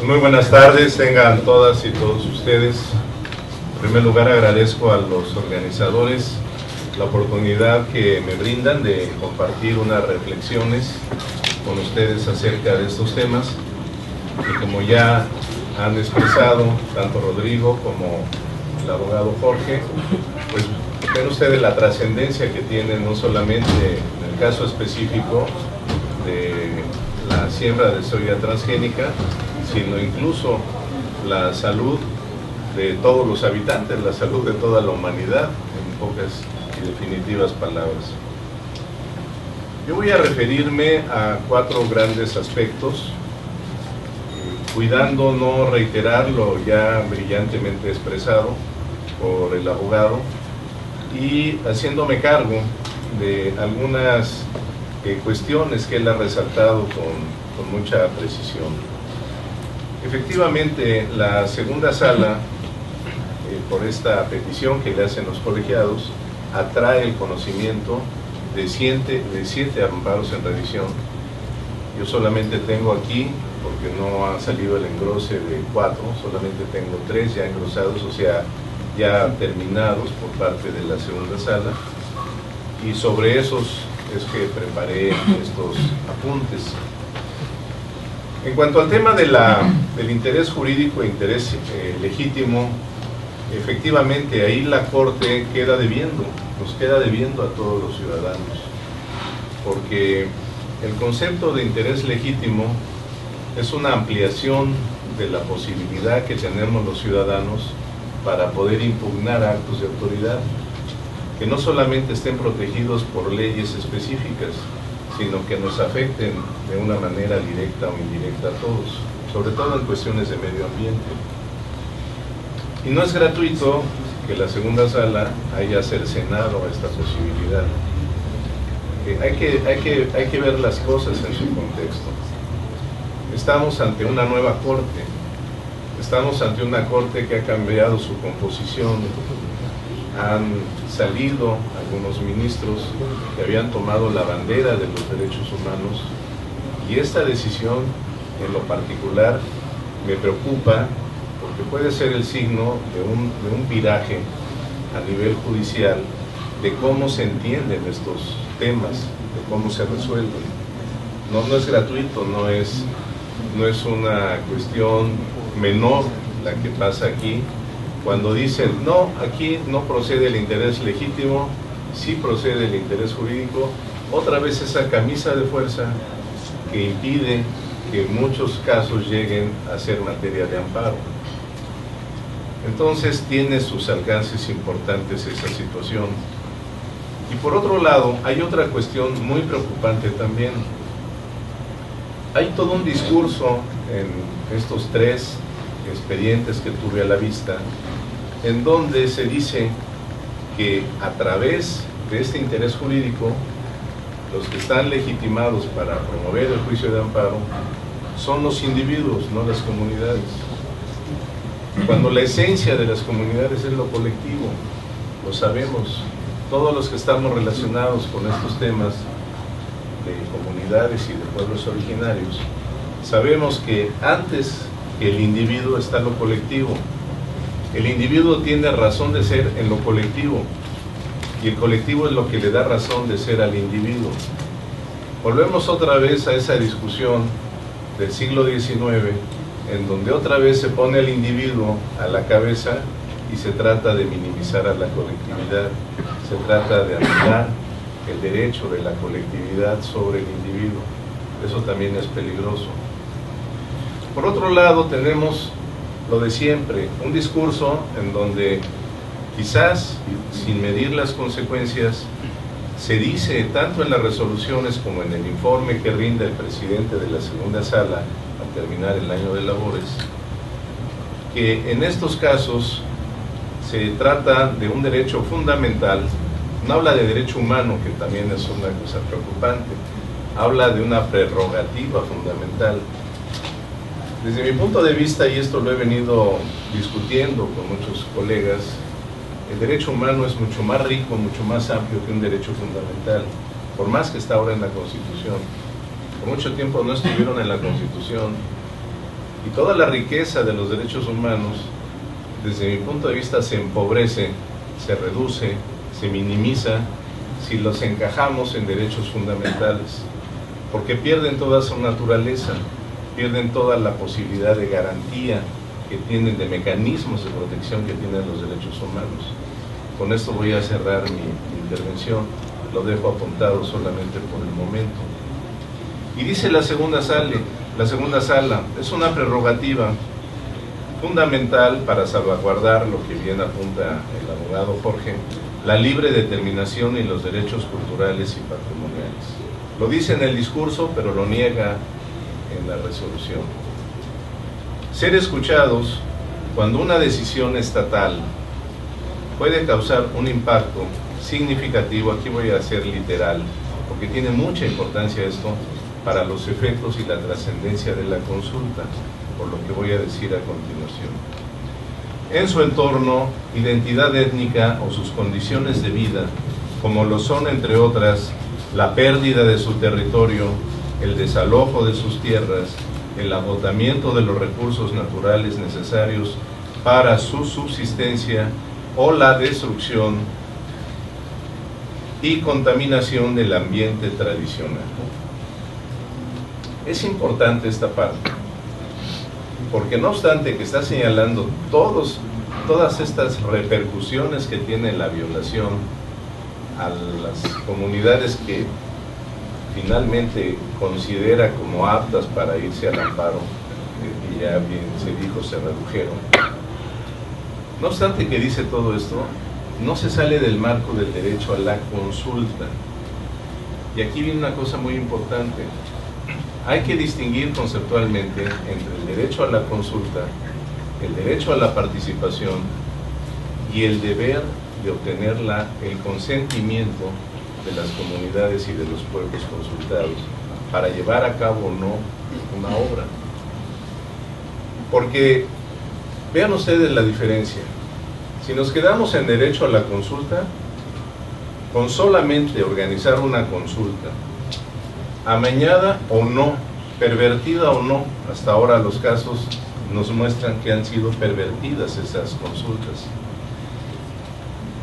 Muy buenas tardes, tengan todas y todos ustedes. En primer lugar, agradezco a los organizadores la oportunidad que me brindan de compartir unas reflexiones con ustedes acerca de estos temas. Y como ya han expresado tanto Rodrigo como el abogado Jorge, pues ven ustedes la trascendencia que tienen no solamente en el caso específico de la siembra de soya transgénica, sino incluso la salud de todos los habitantes, la salud de toda la humanidad, en pocas y definitivas palabras. Yo voy a referirme a 4 grandes aspectos, cuidando no reiterar lo ya brillantemente expresado por el abogado y haciéndome cargo de algunas cuestiones que él ha resaltado con mucha precisión. Efectivamente, la segunda sala, por esta petición que le hacen los colegiados, atrae el conocimiento de 7 amparos en revisión. Yo solamente tengo aquí, porque no ha salido el engrose de 4, solamente tengo 3 ya engrosados, o sea, ya terminados por parte de la segunda sala, y sobre esos es que preparé estos apuntes. En cuanto al tema del interés jurídico e interés legítimo, efectivamente ahí la Corte queda debiendo, nos queda debiendo a todos los ciudadanos, porque el concepto de interés legítimo es una ampliación de la posibilidad que tenemos los ciudadanos para poder impugnar actos de autoridad, que no solamente estén protegidos por leyes específicas, sino que nos afecten de una manera directa o indirecta a todos, sobre todo en cuestiones de medio ambiente. Y no es gratuito que la segunda sala haya cercenado esta posibilidad. Hay que ver las cosas en su contexto. Estamos ante una nueva Corte, estamos ante una Corte que ha cambiado su composición. Han salido algunos ministros que habían tomado la bandera de los derechos humanos, y esta decisión en lo particular me preocupa porque puede ser el signo de un viraje a nivel judicial de cómo se entienden estos temas, de cómo se resuelven. No es gratuito, no es una cuestión menor la que pasa aquí. Cuando dicen, no, aquí no procede el interés legítimo, sí procede el interés jurídico, otra vez esa camisa de fuerza que impide que en muchos casos lleguen a ser materia de amparo. Entonces tiene sus alcances importantes esa situación. Y por otro lado, hay otra cuestión muy preocupante también. Hay todo un discurso en estos 3 expedientes que tuve a la vista, en donde se dice que a través de este interés jurídico, los que están legitimados para promover el juicio de amparo son los individuos, no las comunidades. Cuando la esencia de las comunidades es lo colectivo, lo sabemos. Todos los que estamos relacionados con estos temas de comunidades y de pueblos originarios, sabemos que antes que el individuo está lo colectivo. El individuo tiene razón de ser en lo colectivo, y el colectivo es lo que le da razón de ser al individuo. Volvemos otra vez a esa discusión del siglo XIX, en donde otra vez se pone al individuo a la cabeza y se trata de minimizar a la colectividad, se trata de anular el derecho de la colectividad sobre el individuo. Eso también es peligroso. Por otro lado, tenemos lo de siempre, un discurso en donde quizás, sin medir las consecuencias, se dice tanto en las resoluciones como en el informe que rinde el presidente de la segunda sala al terminar el año de labores, que en estos casos se trata de un derecho fundamental. No habla de derecho humano, que también es una cosa preocupante, habla de una prerrogativa fundamental. Desde mi punto de vista, y esto lo he venido discutiendo con muchos colegas, el derecho humano es mucho más rico, mucho más amplio que un derecho fundamental, por más que está ahora en la Constitución. Por mucho tiempo no estuvieron en la Constitución, Y toda la riqueza de los derechos humanos, desde mi punto de vista, se empobrece, se reduce, se minimiza si los encajamos en derechos fundamentales, porque pierden toda su naturaleza, pierden toda la posibilidad de garantía que tienen, de mecanismos de protección que tienen los derechos humanos. Con esto voy a cerrar mi intervención, lo dejo apuntado solamente por el momento. Y dice la segunda sala, es una prerrogativa fundamental para salvaguardar lo que bien apunta el abogado Jorge, la libre determinación y los derechos culturales y patrimoniales. Lo dice en el discurso, pero lo niega en la resolución. Ser escuchados cuando una decisión estatal puede causar un impacto significativo, aquí voy a ser literal, porque tiene mucha importancia esto para los efectos y la trascendencia de la consulta, por lo que voy a decir a continuación. En su entorno, identidad étnica o sus condiciones de vida, como lo son, entre otras, la pérdida de su territorio, el desalojo de sus tierras, el agotamiento de los recursos naturales necesarios para su subsistencia o la destrucción y contaminación del ambiente tradicional. Es importante esta parte, porque no obstante que está señalando todas estas repercusiones que tiene la violación a las comunidades que finalmente considera como aptas para irse al amparo, que ya bien se dijo, se redujeron. No obstante que dice todo esto, no se sale del marco del derecho a la consulta. Y aquí viene una cosa muy importante. Hay que distinguir conceptualmente entre el derecho a la consulta, el derecho a la participación y el deber de obtener el consentimiento de las comunidades y de los pueblos consultados para llevar a cabo o no una obra. Porque vean ustedes la diferencia. Si nos quedamos en derecho a la consulta, con solamente organizar una consulta, amañada o no, pervertida o no, hasta ahora los casos nos muestran que han sido pervertidas esas consultas.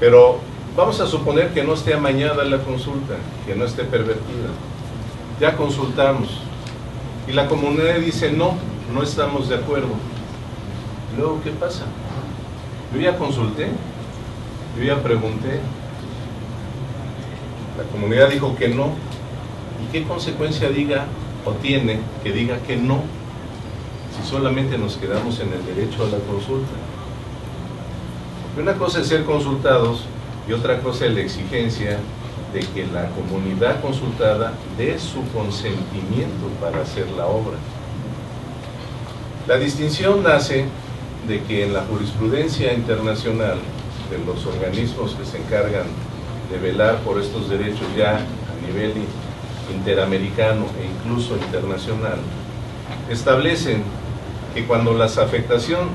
Pero vamos a suponer que no esté amañada la consulta, que no esté pervertida. Ya consultamos y la comunidad dice no, no estamos de acuerdo. Luego, ¿qué pasa? Yo ya consulté, yo ya pregunté, la comunidad dijo que no. ¿Y qué consecuencia diga o tiene que diga que no, si solamente nos quedamos en el derecho a la consulta? Porque una cosa es ser consultados y otra cosa es la exigencia de que la comunidad consultada dé su consentimiento para hacer la obra. La distinción nace de que en la jurisprudencia internacional de los organismos que se encargan de velar por estos derechos ya a nivel interamericano e incluso internacional, establecen que cuando las afectaciones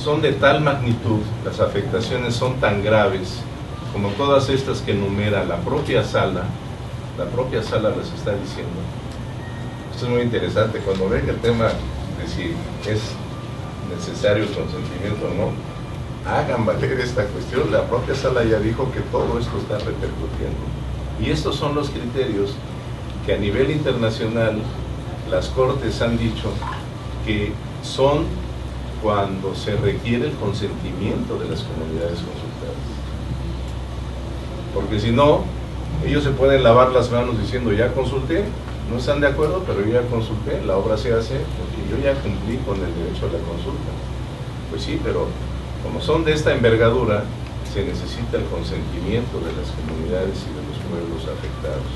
son de tal magnitud, las afectaciones son tan graves como todas estas que enumera la propia sala las está diciendo. Esto es muy interesante, cuando ven el tema de si es necesario el consentimiento o no, hagan valer esta cuestión. La propia sala ya dijo que todo esto está repercutiendo. Y estos son los criterios que a nivel internacional las cortes han dicho que son cuando se requiere el consentimiento de las comunidades consultadas. Porque si no, ellos se pueden lavar las manos diciendo ya consulté, no están de acuerdo, pero yo ya consulté, la obra se hace porque yo ya cumplí con el derecho a la consulta. Pues sí, pero como son de esta envergadura, se necesita el consentimiento de las comunidades y de los pueblos afectados.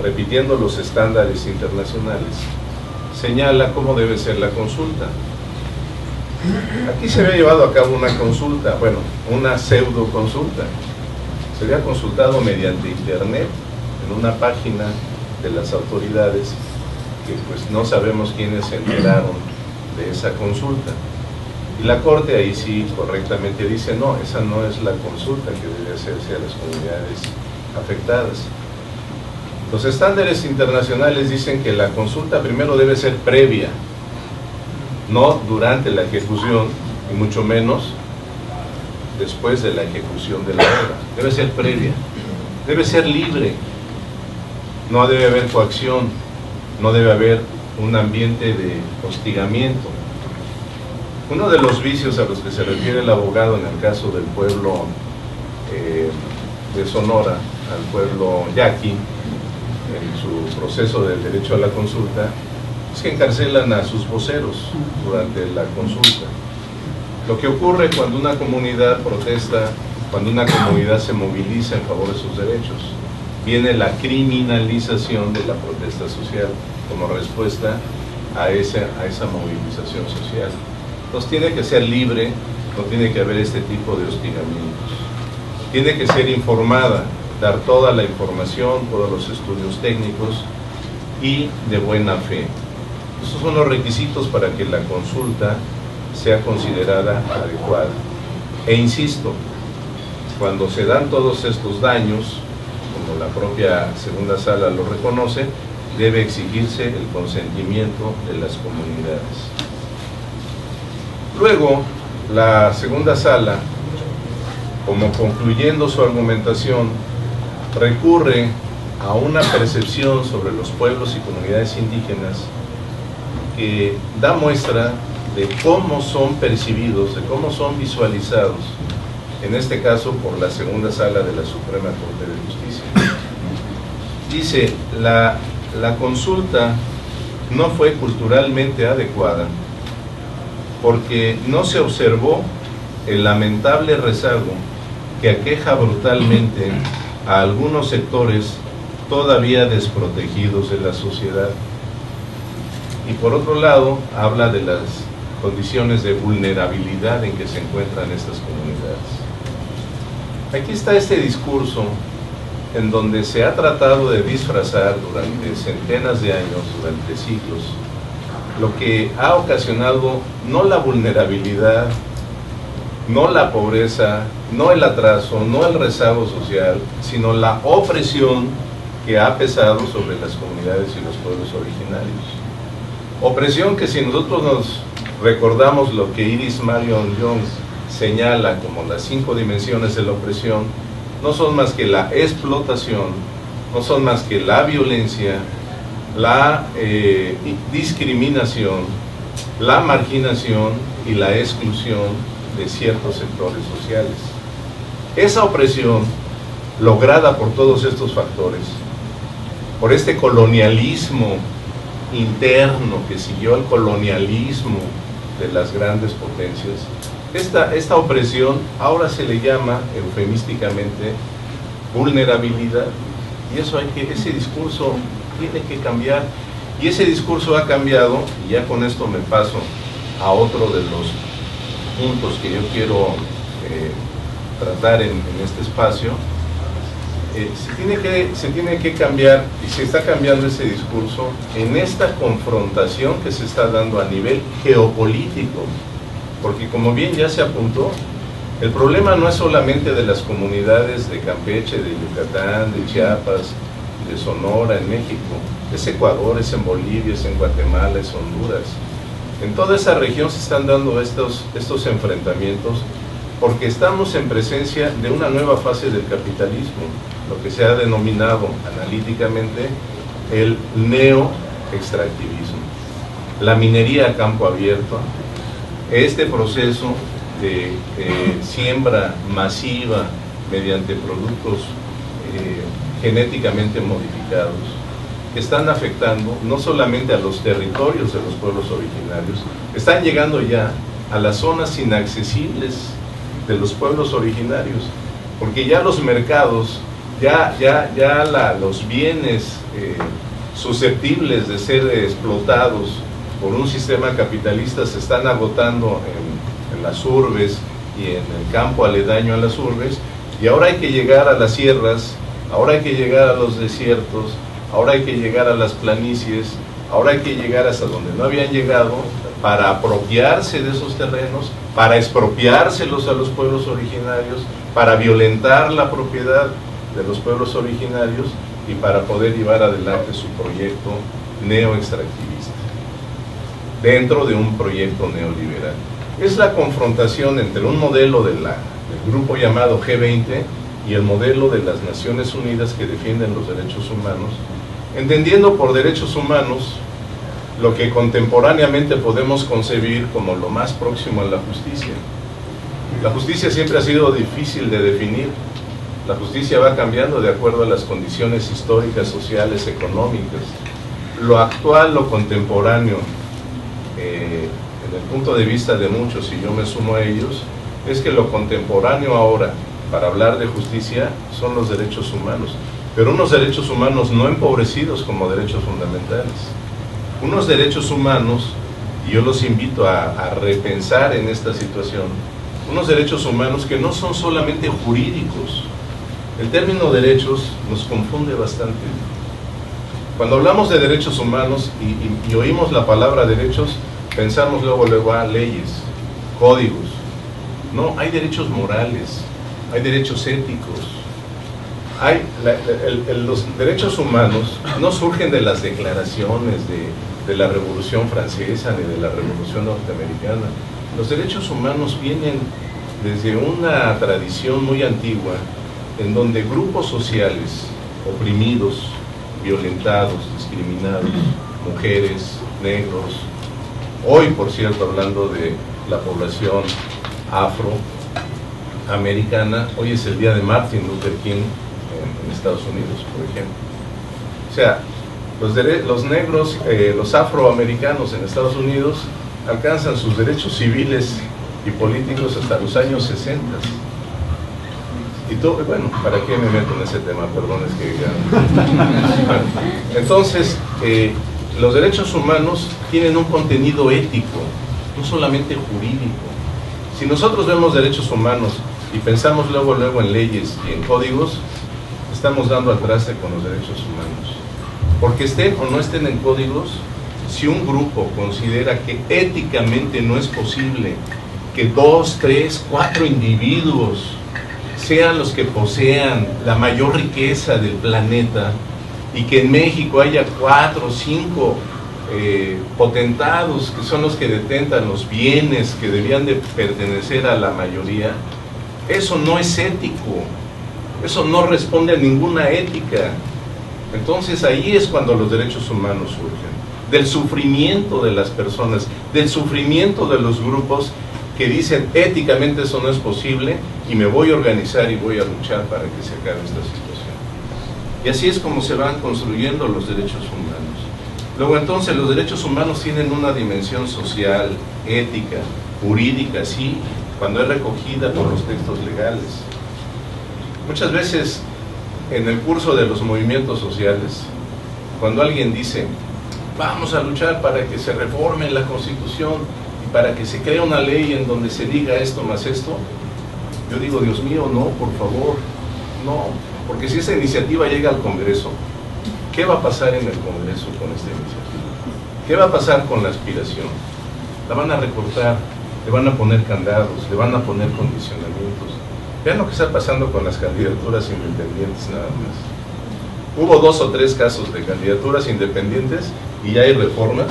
Repitiendo los estándares internacionales, señala cómo debe ser la consulta. Aquí se había llevado a cabo una consulta, bueno, una pseudo consulta. Se había consultado mediante internet en una página de las autoridades que pues no sabemos quiénes se enteraron de esa consulta. Y la Corte ahí sí correctamente dice, no, esa no es la consulta que debe hacerse a las comunidades afectadas. Los estándares internacionales dicen que la consulta primero debe ser previa, no durante la ejecución y mucho menos después de la ejecución de la obra. Debe ser previa, debe ser libre, no debe haber coacción, no debe haber un ambiente de hostigamiento. Uno de los vicios a los que se refiere el abogado en el caso del pueblo de Sonora, al pueblo yaqui, en su proceso del derecho a la consulta, es que encarcelan a sus voceros durante la consulta. Lo que ocurre cuando una comunidad protesta, cuando una comunidad se moviliza en favor de sus derechos, viene la criminalización de la protesta social como respuesta a esa movilización social. Entonces tiene que ser libre, no tiene que haber este tipo de hostigamientos. Tiene que ser informada, dar toda la información, todos los estudios técnicos y de buena fe. Esos son los requisitos para que la consulta sea considerada adecuada. E insisto, cuando se dan todos estos daños, como la propia segunda sala lo reconoce, debe exigirse el consentimiento de las comunidades. Luego, la segunda sala, como concluyendo su argumentación, recurre a una percepción sobre los pueblos y comunidades indígenas que da muestra de cómo son percibidos, de cómo son visualizados, en este caso por la segunda sala de la Suprema Corte de Justicia. Dice, la consulta no fue culturalmente adecuada porque no se observó el lamentable rezago que aqueja brutalmente a algunos sectores todavía desprotegidos de la sociedad. Y por otro lado, habla de las condiciones de vulnerabilidad en que se encuentran estas comunidades. Aquí está este discurso en donde se ha tratado de disfrazar durante centenas de años, durante siglos, lo que ha ocasionado no la vulnerabilidad, no la pobreza, no el atraso, no el rezago social, sino la opresión que ha pesado sobre las comunidades y los pueblos originarios. Opresión que si nosotros nos recordamos lo que Iris Marion Jones señala como las 5 dimensiones de la opresión, no son más que la explotación, no son más que la violencia, la discriminación, la marginación y la exclusión de ciertos sectores sociales. Esa opresión, lograda por todos estos factores, por este colonialismo interno que siguió el colonialismo de las grandes potencias, esta opresión ahora se le llama eufemísticamente vulnerabilidad, y ese discurso tiene que cambiar, y ese discurso ha cambiado, y ya con esto me paso a otro de los puntos que yo quiero tratar en este espacio. Se tiene que cambiar, y se está cambiando ese discurso en esta confrontación que se está dando a nivel geopolítico, porque como bien ya se apuntó, el problema no es solamente de las comunidades de Campeche, de Yucatán, de Chiapas, de Sonora, en México, es Ecuador, es en Bolivia, es en Guatemala, es Honduras. En toda esa región se están dando estos enfrentamientos porque estamos en presencia de una nueva fase del capitalismo, lo que se ha denominado analíticamente el neoextractivismo, la minería a campo abierto, este proceso de siembra masiva mediante productos genéticamente modificados, que están afectando no solamente a los territorios de los pueblos originarios, están llegando ya a las zonas inaccesibles de los pueblos originarios, porque ya los mercados, los bienes susceptibles de ser explotados por un sistema capitalista se están agotando en las urbes y en el campo aledaño a las urbes, y ahora hay que llegar a las sierras, ahora hay que llegar a los desiertos, ahora hay que llegar a las planicies, ahora hay que llegar hasta donde no habían llegado para apropiarse de esos terrenos, para expropiárselos a los pueblos originarios, para violentar la propiedad de los pueblos originarios y para poder llevar adelante su proyecto neoextractivista. dentro de un proyecto neoliberal. Es la confrontación entre un modelo del grupo llamado G20 y el modelo de las Naciones Unidas que defienden los derechos humanos, entendiendo por derechos humanos lo que contemporáneamente podemos concebir como lo más próximo a la justicia. La justicia siempre ha sido difícil de definir. La justicia va cambiando de acuerdo a las condiciones históricas, sociales, económicas. Lo actual, lo contemporáneo, en el punto de vista de muchos, y yo me sumo a ellos, es que lo contemporáneo ahora, para hablar de justicia, son los derechos humanos, pero unos derechos humanos no empobrecidos como derechos fundamentales. Unos derechos humanos, y yo los invito a repensar en esta situación, unos derechos humanos que no son solamente jurídicos. El término derechos nos confunde bastante. Cuando hablamos de derechos humanos y oímos la palabra derechos, pensamos luego a leyes, códigos. No, hay derechos morales, hay derechos éticos. Los derechos humanos no surgen de las declaraciones de la Revolución Francesa ni de la Revolución Norteamericana. Los derechos humanos vienen desde una tradición muy antigua en donde grupos sociales oprimidos, violentados, discriminados, mujeres, negros, hoy por cierto hablando de la población afroamericana, hoy es el día de Martin Luther King en Estados Unidos, por ejemplo. O sea, los negros, los afroamericanos en Estados Unidos alcanzan sus derechos civiles y políticos hasta los años 60. Y todo, bueno, ¿para qué me meto en ese tema? Perdón, es que ya... Entonces, los derechos humanos tienen un contenido ético, no solamente jurídico. Si nosotros vemos derechos humanos y pensamos luego en leyes y en códigos, estamos dando al traste con los derechos humanos. Porque estén o no estén en códigos, si un grupo considera que éticamente no es posible que 2, 3, 4 individuos sean los que posean la mayor riqueza del planeta y que en México haya 4 o 5 potentados que son los que detentan los bienes que debían de pertenecer a la mayoría, eso no es ético, eso no responde a ninguna ética. Entonces ahí es cuando los derechos humanos surgen, del sufrimiento de las personas, del sufrimiento de los grupos que dicen éticamente eso no es posible y me voy a organizar y voy a luchar para que se acabe esta situación. Y así es como se van construyendo los derechos humanos. Luego entonces los derechos humanos tienen una dimensión social, ética, jurídica, sí, cuando es recogida por los textos legales. Muchas veces en el curso de los movimientos sociales, cuando alguien dice vamos a luchar para que se reforme la Constitución y para que se cree una ley en donde se diga esto más esto, yo digo, Dios mío, no, por favor, no, porque si esa iniciativa llega al Congreso, ¿qué va a pasar en el Congreso con esta iniciativa? ¿Qué va a pasar con la aspiración? La van a recortar, le van a poner candados, le van a poner condicionamientos. Vean lo que está pasando con las candidaturas independientes nada más. Hubo 2 o 3 casos de candidaturas independientes y ya hay reformas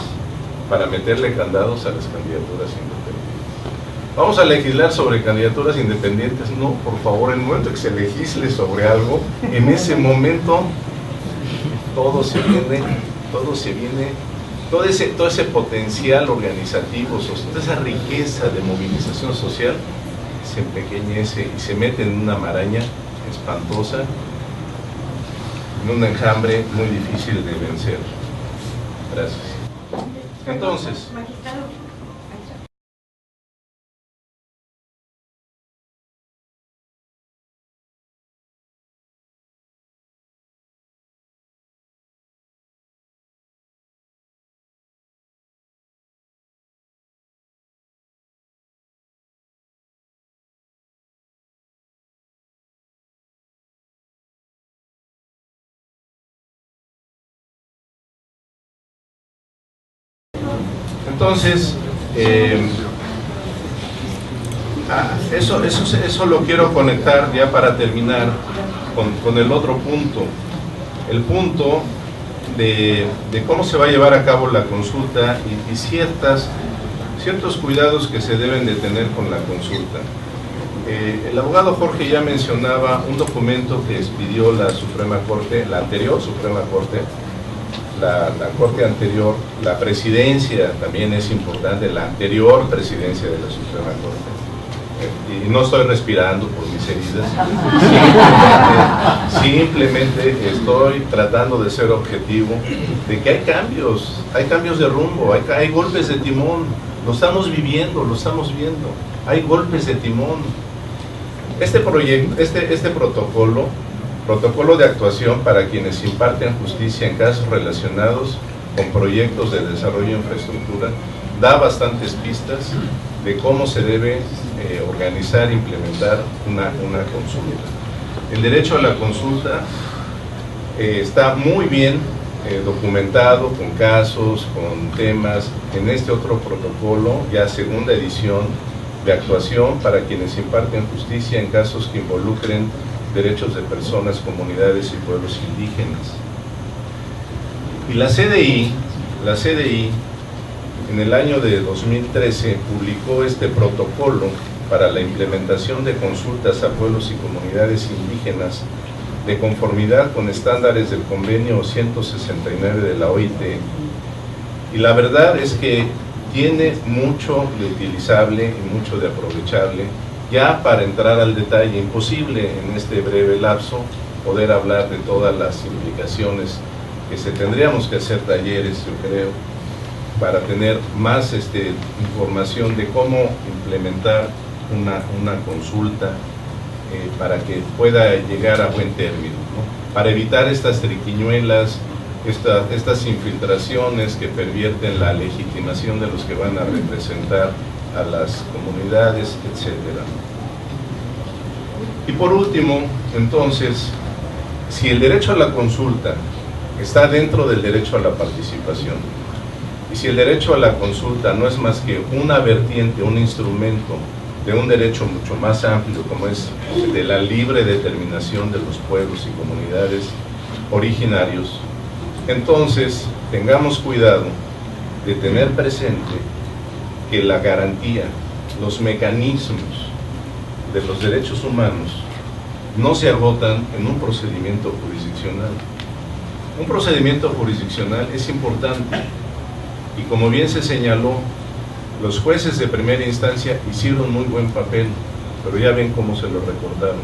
para meterle candados a las candidaturas independientes. ¿Vamos a legislar sobre candidaturas independientes? No, por favor, en el momento que se legisle sobre algo, en ese momento todo ese potencial organizativo, toda esa riqueza de movilización social se empequeñece y se mete en una maraña espantosa, en un enjambre muy difícil de vencer. Gracias. Entonces, eso lo quiero conectar ya para terminar con el otro punto. El punto de cómo se va a llevar a cabo la consulta y ciertos cuidados que se deben de tener con la consulta. El abogado Jorge ya mencionaba un documento que expidió la Suprema Corte, la anterior Suprema Corte, la Corte anterior, la presidencia también es importante, la anterior presidencia de la Suprema Corte. Y no estoy respirando por mis heridas, simplemente estoy tratando de ser objetivo, de que hay cambios de rumbo, hay golpes de timón, lo estamos viviendo, lo estamos viendo, hay golpes de timón. Este proyecto, este protocolo de actuación para quienes imparten justicia en casos relacionados con proyectos de desarrollo de infraestructura, da bastantes pistas de cómo se debe organizar e implementar una consulta. El derecho a la consulta está muy bien documentado con casos, con temas, en este otro protocolo, ya segunda edición de actuación para quienes imparten justicia en casos que involucren derechos de personas, comunidades y pueblos indígenas. Y la CDI en el año de 2013 publicó este protocolo para la implementación de consultas a pueblos y comunidades indígenas de conformidad con estándares del convenio 169 de la OIT. Y la verdad es que tiene mucho de utilizable y mucho de aprovechable. Ya para entrar al detalle, imposible en este breve lapso poder hablar de todas las implicaciones que tendríamos que hacer talleres, yo creo, para tener más información de cómo implementar una consulta para que pueda llegar a buen término, ¿no? Para evitar estas triquiñuelas, estas infiltraciones que pervierten la legitimación de los que van a representar a las comunidades, etc. Y por último, entonces, si el derecho a la consulta está dentro del derecho a la participación, y si el derecho a la consulta no es más que una vertiente, un instrumento de un derecho mucho más amplio, como es el de la libre determinación de los pueblos y comunidades originarios, entonces tengamos cuidado de tener presente que la garantía, los mecanismos de los derechos humanos no se agotan en un procedimiento jurisdiccional. Un procedimiento jurisdiccional es importante y, como bien se señaló, los jueces de primera instancia hicieron muy buen papel, pero ya ven cómo se lo recordaron.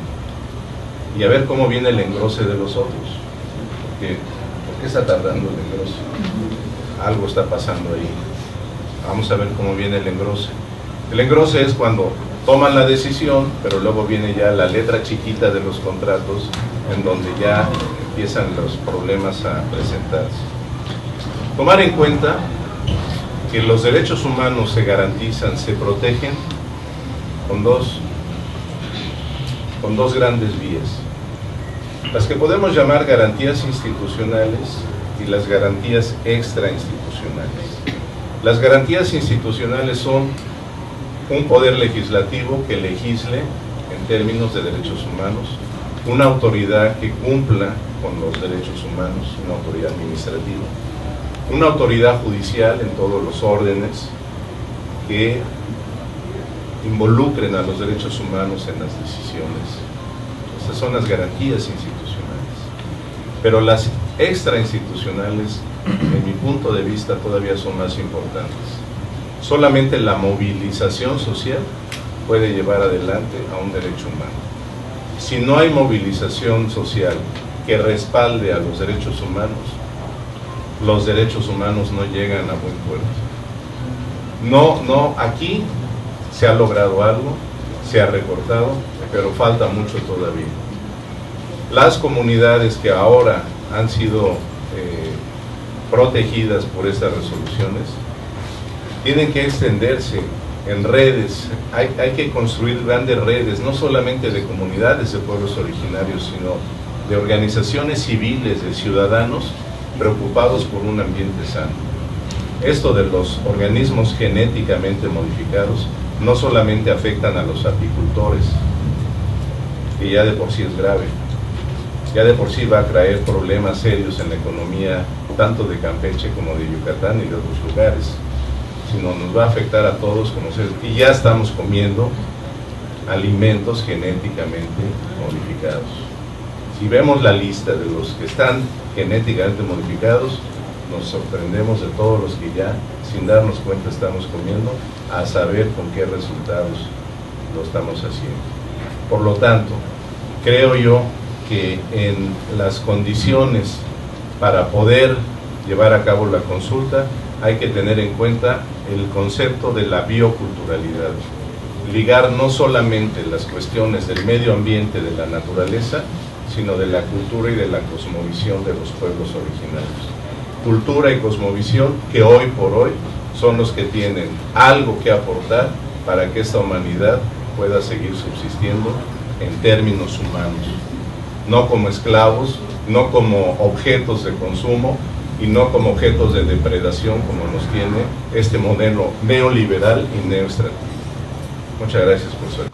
Y a ver cómo viene el engrose de los otros. ¿Por qué está tardando el engrose? Algo está pasando ahí. Vamos a ver cómo viene el engrose. El engrose es cuando toman la decisión, pero luego viene ya la letra chiquita de los contratos, en donde ya empiezan los problemas a presentarse. Tomar en cuenta que los derechos humanos se garantizan, se protegen con dos grandes vías. Las que podemos llamar garantías institucionales y las garantías extrainstitucionales. Las garantías institucionales son un poder legislativo que legisle en términos de derechos humanos, una autoridad que cumpla con los derechos humanos, una autoridad administrativa, una autoridad judicial en todos los órdenes que involucren a los derechos humanos en las decisiones. Estas son las garantías institucionales. Pero las extrainstitucionales, en mi punto de vista, todavía son más importantes. Solamente la movilización social puede llevar adelante a un derecho humano. Si no hay movilización social que respalde a los derechos humanos no llegan a buen puerto. Aquí se ha logrado algo, se ha recortado, pero falta mucho todavía. Las comunidades que ahora han sido protegidas por estas resoluciones tienen que extenderse en redes. Hay que construir grandes redes, no solamente de comunidades de pueblos originarios, sino de organizaciones civiles, de ciudadanos preocupados por un ambiente sano. Esto de los organismos genéticamente modificados no solamente afectan a los apicultores, que ya de por sí es grave, ya de por sí va a traer problemas serios en la economía tanto de Campeche como de Yucatán y de otros lugares, sino nos va a afectar a todos como seres, y ya estamos comiendo alimentos genéticamente modificados. Si vemos la lista de los que están genéticamente modificados, nos sorprendemos de todos los que ya, sin darnos cuenta, estamos comiendo, a saber con qué resultados lo estamos haciendo. Por lo tanto, creo yo que en las condiciones para poder llevar a cabo la consulta hay que tener en cuenta el concepto de la bioculturalidad, ligar no solamente las cuestiones del medio ambiente, de la naturaleza, sino de la cultura y de la cosmovisión de los pueblos originarios. Cultura y cosmovisión que hoy por hoy son los que tienen algo que aportar para que esta humanidad pueda seguir subsistiendo en términos humanos, no como esclavos, no como objetos de consumo y no como objetos de depredación como nos tiene este modelo neoliberal y neoextractivo. Muchas gracias por su atención.